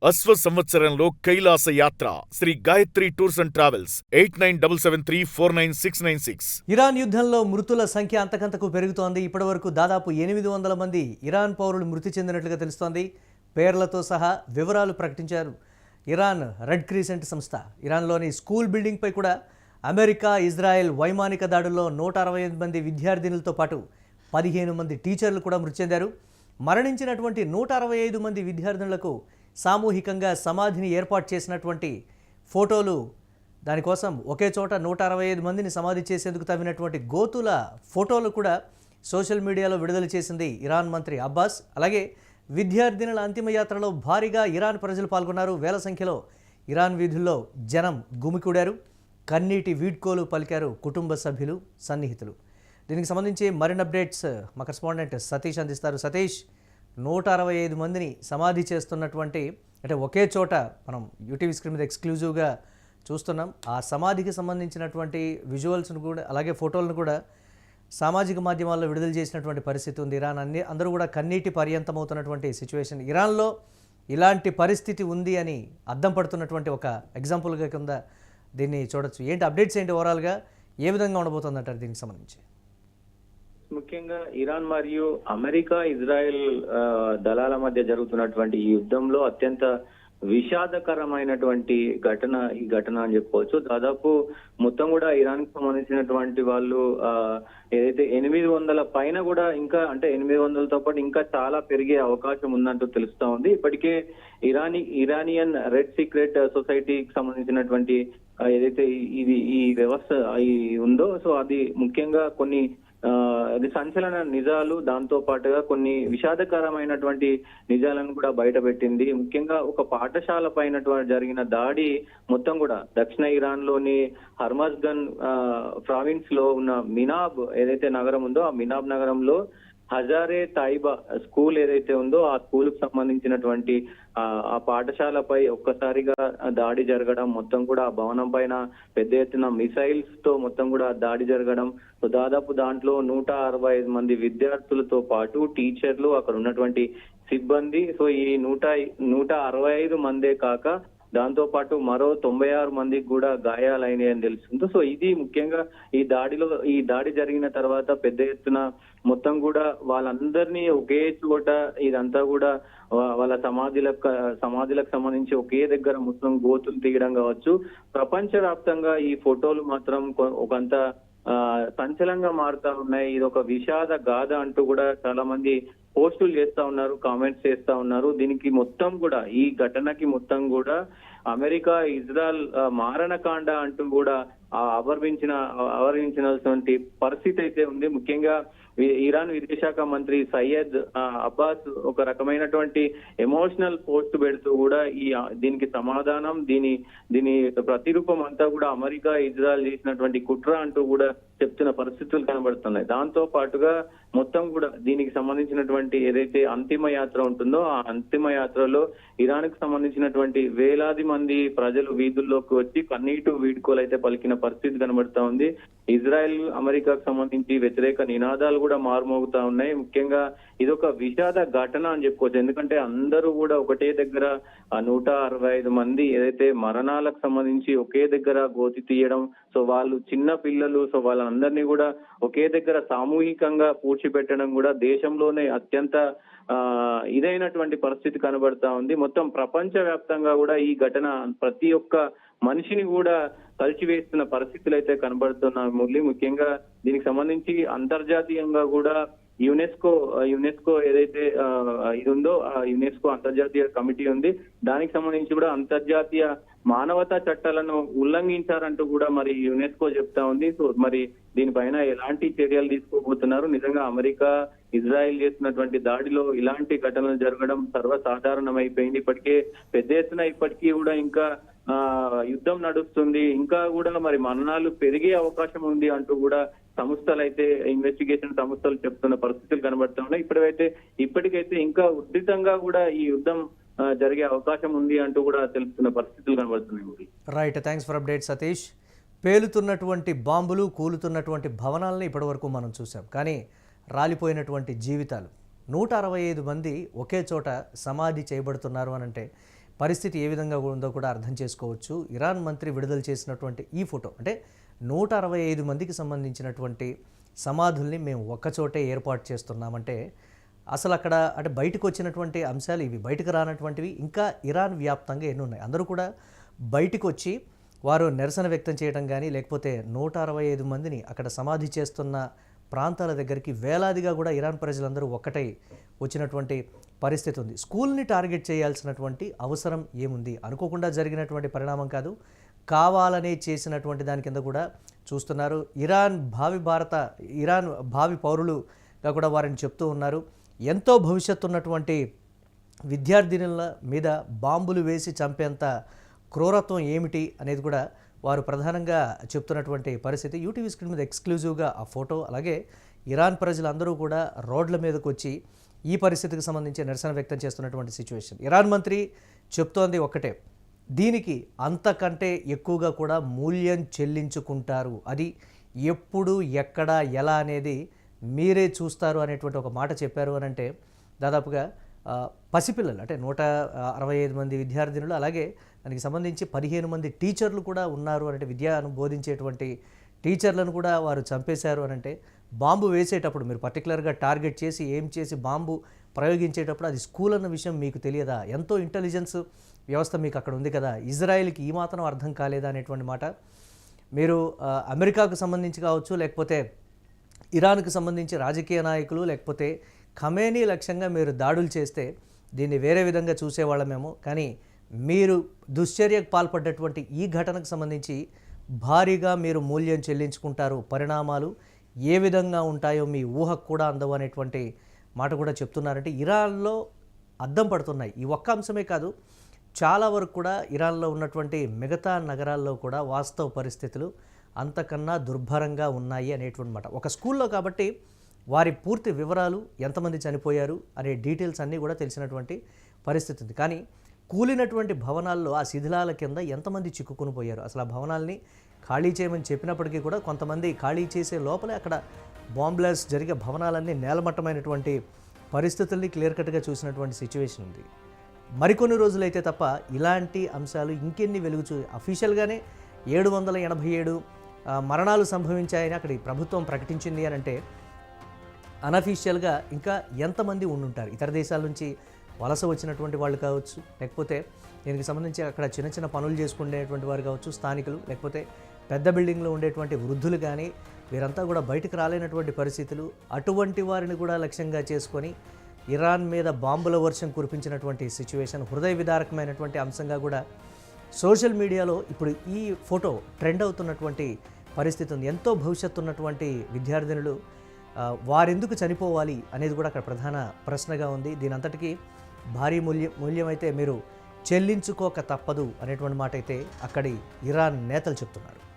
అశ్వ సంవత్సరంలో కైలాస యాత్ర Sri Gayatri tours and travels 8977349696. Iran యుద్ధంలో మృతుల సంఖ్య అంతకంతకు పెరుగుతోంది. ఇప్పటివరకు దాదాపు 800 మంది ఇరాన్ పౌరులు మృతి చెందినట్లుగా తెలుస్తోంది. పేర్లతో సహా వివరాలు ప్రకటించారు ఇరాన్ రెడ్ క్రీసెంట్ సంస్థ. ఇరాన్లోని స్కూల్ బిల్డింగ్పై కూడా అమెరికా, ఇజ్రాయెల్ వైమానిక దాడుల్లో 165 మంది విద్యార్థినులతో పాటు 15 మంది టీచర్లు కూడా మృతి చెందారు. మరణించినటువంటి 165 మంది విద్యార్థినులకు సామూహికంగా సమాధిని ఏర్పాటు చేసినటువంటి ఫోటోలు, దానికోసం ఒకే చోట 165 మందిని సమాధి చేసేందుకు తవ్వినటువంటి గోతుల ఫోటోలు కూడా సోషల్ మీడియాలో విడుదల చేసింది ఇరాన్ మంత్రి అబ్బాస్. అలాగే విద్యార్థినుల అంతిమయాత్రలో భారీగా ఇరాన్ ప్రజలు పాల్గొన్నారు. వేల సంఖ్యలో ఇరాన్ వీధుల్లో జనం గుమికూడారు. కన్నీటి వీడ్కోలు పలికారు కుటుంబ సభ్యులు, సన్నిహితులు. దీనికి సంబంధించి మరిన్ని అప్డేట్స్ మా కరెస్పాండెంట్ సతీష్ అందిస్తారు. సతీష్, 165 మందిని సమాధి చేస్తున్నటువంటి, అంటే ఒకే చోట మనం యూటీవీ స్క్రీన్ మీద ఎక్స్క్లూజివ్గా చూస్తున్నాం. ఆ సమాధికి సంబంధించినటువంటి విజువల్స్ను కూడా, అలాగే ఫోటోలను కూడా సామాజిక మాధ్యమాల్లో విడుదల చేసినటువంటి పరిస్థితి ఉంది. ఇరాన్ అందరూ కూడా కన్నీటి పర్యంతమవుతున్నటువంటి సిచ్యువేషన్. ఇరాన్లో ఇలాంటి పరిస్థితి ఉంది అని అద్దం పడుతున్నటువంటి ఒక ఎగ్జాంపుల్గా కింద దీన్ని చూడొచ్చు. ఏంటి అప్డేట్స్, ఏంటి ఓవరాల్గా ఏ విధంగా ఉండబోతుందంటారు దీనికి సంబంధించి? ముఖ్యంగా ఇరాన్ మరియు అమెరికా, ఇజ్రాయెల్ దళాల మధ్య జరుగుతున్నటువంటి ఈ యుద్ధంలో అత్యంత విషాదకరమైనటువంటి ఈ ఘటన అని చెప్పుకోవచ్చు. దాదాపు మొత్తం కూడా ఇరాన్ కి సంబంధించినటువంటి వాళ్ళు ఏదైతే 800 పైన కూడా, ఇంకా అంటే 800తో పాటు ఇంకా చాలా పెరిగే అవకాశం ఉందంటూ తెలుస్తా ఉంది. ఇప్పటికే ఇరానియన్ రెడ్ సీక్రెట్ సొసైటీకి సంబంధించినటువంటి ఏదైతే ఈ వ్యవస్థ ఉందో, సో అది ముఖ్యంగా కొన్ని అది సంచలన నిజాలు, దాంతో పాటుగా కొన్ని విషాదకరమైనటువంటి నిజాలను కూడా బయటపెట్టింది. ముఖ్యంగా ఒక పాఠశాల పైన జరిగిన దాడి మొత్తం కూడా దక్షిణ ఇరాన్ లోని హర్మజ్గన్ ప్రావిన్స్ లో ఉన్న మినాబ్ ఏదైతే నగరం ఉందో, ఆ మినాబ్ నగరంలో హజారే తాయిబా స్కూల్ ఏదైతే ఉందో, ఆ స్కూల్ కు సంబంధించినటువంటి ఆ పాఠశాలపై ఒక్కసారిగా దాడి జరగడం, మొత్తం కూడా ఆ భవనం పైన పెద్ద ఎత్తున మిసైల్స్ తో మొత్తం కూడా దాడి జరగడం. సో దాదాపు దాంట్లో 165 మంది విద్యార్థులతో పాటు టీచర్లు, అక్కడ ఉన్నటువంటి సిబ్బంది, సో ఈ 165 మందే కాక దాంతో పాటు మరో 96 మందికి కూడా గాయాలైనాయి అని తెలుస్తుంది. సో ఇది ముఖ్యంగా ఈ దాడి జరిగిన తర్వాత పెద్ద ఎత్తున మొత్తం కూడా వాళ్ళందరినీ ఒకే చోట, ఇదంతా కూడా వాళ్ళ సమాధులకు సంబంధించి ఒకే దగ్గర మొత్తం గోతులు తీయడం కావచ్చు. ప్రపంచ వ్యాప్తంగా ఈ ఫోటోలు మాత్రం ఒకంత సంచలంగా మారుతా ఉన్నాయి. ఇది ఒక విషాద గాథ అంటూ కూడా చాలా మంది పోస్టులు చేస్తా ఉన్నారు, కామెంట్స్ చేస్తా ఉన్నారు. దీనికి మొత్తం కూడా, ఈ ఘటనకి మొత్తం కూడా అమెరికా, ఇజ్రాయెల్ మారణకాండ అంటూ కూడా ఆవరించినటువంటి పరిస్థితి అయితే ఉంది. ముఖ్యంగా ఇరాన్ విదేశాంగ మంత్రి సయ్యద్ అబ్బాస్ ఒక రకమైనటువంటి ఎమోషనల్ పోస్ట్ పెడుతూ కూడా దీనికి సమాధానం, దీని ప్రతిరూపం అంతా కూడా అమెరికా, ఇజ్రాయెల్ చేసినటువంటి కుట్ర అంటూ కూడా చెప్తున్న పరిస్థితులు కనబడుతున్నాయి. దాంతో పాటుగా మొత్తం కూడా దీనికి సంబంధించినటువంటి ఏదైతే అంతిమ యాత్ర ఉంటుందో, ఆ అంతిమ యాత్రలో ఇరాన్ కు సంబంధించినటువంటి వేలాది మంది ప్రజలు వీధుల్లోకి వచ్చి కన్నీటు వీడ్కోలు అయితే పలికిన పరిస్థితి కనబడతా ఉంది. ఇజ్రాయెల్, అమెరికాకు సంబంధించి వ్యతిరేక నినాదాలు కూడా మారుమోగుతా ఉన్నాయి. ముఖ్యంగా ఇదొక విషాద ఘటన అని చెప్పుకోవచ్చు. ఎందుకంటే అందరూ కూడా ఒకటే దగ్గర 165 మంది ఏదైతే మరణాలకు సంబంధించి ఒకే దగ్గర గోతి తీయడం, సో వాళ్ళు చిన్న పిల్లలు, సో వాళ్ళందరినీ కూడా ఒకే దగ్గర సామూహికంగా పూడ్చిపెట్టడం కూడా దేశంలోనే అత్యంత ఇదైనటువంటి పరిస్థితి కనబడతా ఉంది. మొత్తం ప్రపంచ వ్యాప్తంగా కూడా ఈ ఘటన ప్రతి ఒక్క మనిషిని కూడా కలిసివేస్తున్న పరిస్థితులు అయితే కనబడుతున్నాయి మురళి. ముఖ్యంగా దీనికి సంబంధించి అంతర్జాతీయంగా కూడా యునెస్కో ఏదైతే ఇది ఉందో, ఆ యునెస్కో అంతర్జాతీయ కమిటీ ఉంది. దానికి సంబంధించి కూడా అంతర్జాతీయ మానవతా చట్టాలను ఉల్లంఘించారంటూ కూడా మరి యునెస్కో చెప్తా ఉంది. సో మరి దీనిపైన ఎలాంటి చర్యలు తీసుకోబోతున్నారు? నిజంగా అమెరికా, ఇజ్రాయెల్ చేస్తున్నటువంటి దాడిలో ఇలాంటి ఘటనలు జరగడం సర్వసాధారణమైపోయింది. ఇప్పటికే పెద్ద ఎత్తున ఇప్పటికీ కూడా ఇంకా యుద్ధం నడుస్తుంది, ఇంకా కూడా మరి మరణాలు పెరిగే అవకాశం ఉంది అంటూ కూడా సంస్థలైతే, ఇన్వెస్టిగేషన్ సంస్థలు చెప్తున్న పరిస్థితులు కనబడుతూ ఉన్నాయి. ఇప్పటికైతే ఇంకా ఉధృతంగా కూడా ఈ యుద్ధం జరిగే అవకాశం ఉంది అంటూ కూడా తెలుస్తున్న పరిస్థితులు కనబడుతున్నాయి. Right, thanks for update Satish. పేలుతున్నటువంటి బాంబులు, కూలుతున్నటువంటి భవనాలను ఇప్పటివరకు మనం చూసాం, కానీ రాలిపోయినటువంటి జీవితాలు 165 మంది ఒకే చోట సమాధి చేయబడుతున్నారు అని అంటే పరిస్థితి ఏ విధంగా ఉందో కూడా అర్థం చేసుకోవచ్చు. ఇరాన్ మంత్రి విడుదల చేసినటువంటి ఈ ఫోటో అంటే 165 మందికి సంబంధించినటువంటి సమాధుల్ని మేము ఒక్కచోటే ఏర్పాటు చేస్తున్నామంటే అసలు అక్కడ అంటే బయటకు వచ్చినటువంటి అంశాలు ఇవి, బయటకు రానటువంటివి ఇంకా ఇరాన్ వ్యాప్తంగా ఎన్ని ఉన్నాయి. అందరూ కూడా బయటకు వచ్చి వారు నిరసన వ్యక్తం చేయడం కానీ లేకపోతే 165 మందిని అక్కడ సమాధి చేస్తున్న ప్రాంతాల దగ్గరికి వేలాదిగా కూడా ఇరాన్ ప్రజలందరూ ఒక్కటై వచ్చినటువంటి పరిస్థితి ఉంది. స్కూల్ని టార్గెట్ చేయాల్సినటువంటి అవసరం ఏముంది? అనుకోకుండా జరిగినటువంటి పరిణామం కాదు, కావాలనే చేసినటువంటి దాని కింద కూడా చూస్తున్నారు. ఇరాన్ భావి పౌరులుగా కూడా వారిని చెప్తూ ఉన్నారు. ఎంతో భవిష్యత్తు ఉన్నటువంటి విద్యార్థినుల మీద బాంబులు వేసి చంపేంత క్రూరత్వం ఏమిటి అనేది కూడా వారు ప్రధానంగా చెప్తున్నటువంటి పరిస్థితి. యూటీవీ స్క్రీన్ మీద ఎక్స్క్లూజివ్గా ఆ ఫోటో, అలాగే ఇరాన్ ప్రజలందరూ కూడా రోడ్ల మీదకు వచ్చి ఈ పరిస్థితికి సంబంధించి నిరసన వ్యక్తం చేస్తున్నటువంటి సిచ్యువేషన్. ఇరాన్ మంత్రి చెప్తోంది ఒక్కటే, దీనికి అంతకంటే ఎక్కువగా కూడా మూల్యం చెల్లించుకుంటారు, అది ఎప్పుడు ఎక్కడ ఎలా అనేది మీరే చూస్తారు అనేటువంటి ఒక మాట చెప్పారు అని అంటే దాదాపుగా పసిపిల్లలు అంటే 165 మంది విద్యార్థినులు, అలాగే దానికి సంబంధించి 15 మంది టీచర్లు కూడా ఉన్నారు అంటే విద్యను బోధించేటువంటి టీచర్లను కూడా వారు చంపేశారు అని అంటే బాంబు వేసేటప్పుడు మీరు పర్టికులర్గా టార్గెట్ చేసి ఏం చేసి బాంబు ప్రయోగించేటప్పుడు అది స్కూల్ అన్న విషయం మీకు తెలియదా? ఎంతో ఇంటెలిజెన్స్ వ్యవస్థ మీకు అక్కడ ఉంది కదా, ఇజ్రాయెల్కి ఈ మాత్రం అర్థం కాలేదా అనేటువంటి మాట. మీరు అమెరికాకు సంబంధించి కావచ్చు, లేకపోతే ఇరాన్కు సంబంధించి రాజకీయ నాయకులు, లేకపోతే ఖమేనీ లక్ష్యంగా మీరు దాడులు చేస్తే దీన్ని వేరే విధంగా చూసేవాళ్ళమేమో, కానీ మీరు దుశ్చర్యకు పాల్పడ్డటువంటి ఈ ఘటనకు సంబంధించి భారీగా మీరు మూల్యం చెల్లించుకుంటారు, పరిణామాలు ఏ విధంగా ఉంటాయో మీ ఊహకు కూడా అందవు అనేటువంటి మాట కూడా చెప్తున్నారంటే ఇరాన్లో అద్దం పడుతున్నాయి. ఈ ఒక్క అంశమే కాదు, చాలా వరకు కూడా ఇరాన్లో ఉన్నటువంటి మిగతా నగరాల్లో కూడా వాస్తవ పరిస్థితులు అంతకన్నా దుర్భరంగా ఉన్నాయి అనేటువంటి మాట. ఒక స్కూల్లో కాబట్టి వారి పూర్తి వివరాలు, ఎంతమంది చనిపోయారు అనే డీటెయిల్స్ అన్నీ కూడా తెలిసినటువంటి పరిస్థితి ఉంది. కానీ కూలినటువంటి భవనాల్లో ఆ శిథిలాల కింద ఎంతమంది చిక్కుకొని పోయారు, అసలు ఆ భవనాల్ని ఖాళీ చేయమని చెప్పినప్పటికీ కూడా కొంతమంది ఖాళీ చేసే లోపలే అక్కడ బాంబ్ బ్లాస్ట్ జరిగే భవనాలన్నీ నేలమట్టమైనటువంటి పరిస్థితుల్ని క్లియర్ కట్గా చూసినటువంటి సిచ్యువేషన్ ఉంది. మరికొన్ని రోజులైతే తప్ప ఇలాంటి అంశాలు ఇంకెన్ని అఫీషియల్గానే 787 మరణాలు సంభవించాయని అక్కడి ప్రభుత్వం ప్రకటించింది అని అంటే అనఫీషియల్గా ఇంకా ఎంతమంది ఉండుంటారు? ఇతర దేశాల నుంచి వలస వచ్చినటువంటి వాళ్ళు కావచ్చు, లేకపోతే దీనికి సంబంధించి అక్కడ చిన్న చిన్న పనులు చేసుకునేటువంటి వారు కావచ్చు, స్థానికులు, లేకపోతే పెద్ద బిల్డింగ్లో ఉండేటువంటి వృద్ధులు కానీ వీరంతా కూడా బయటకు రాలేనటువంటి పరిస్థితులు. అటువంటి వారిని కూడా లక్ష్యంగా చేసుకొని ఇరాన్ మీద బాంబుల వర్షం కురిపించినటువంటి సిచ్యువేషన్ హృదయ విదారకమైనటువంటి అంశంగా కూడా సోషల్ మీడియాలో ఇప్పుడు ఈ ఫోటో ట్రెండ్ అవుతున్నటువంటి పరిస్థితి ఉంది. ఎంతో భవిష్యత్తు ఉన్నటువంటి విద్యార్థినులు వారెందుకు చనిపోవాలి అనేది కూడా అక్కడ ప్రధాన ప్రశ్నగా ఉంది. దీని అంతటికీ భారీ మూల్యం అయితే మీరు చెల్లించుకోక తప్పదు అనేటువంటి మాట అయితే అక్కడి ఇరాన్ నేతలు చెప్తున్నారు.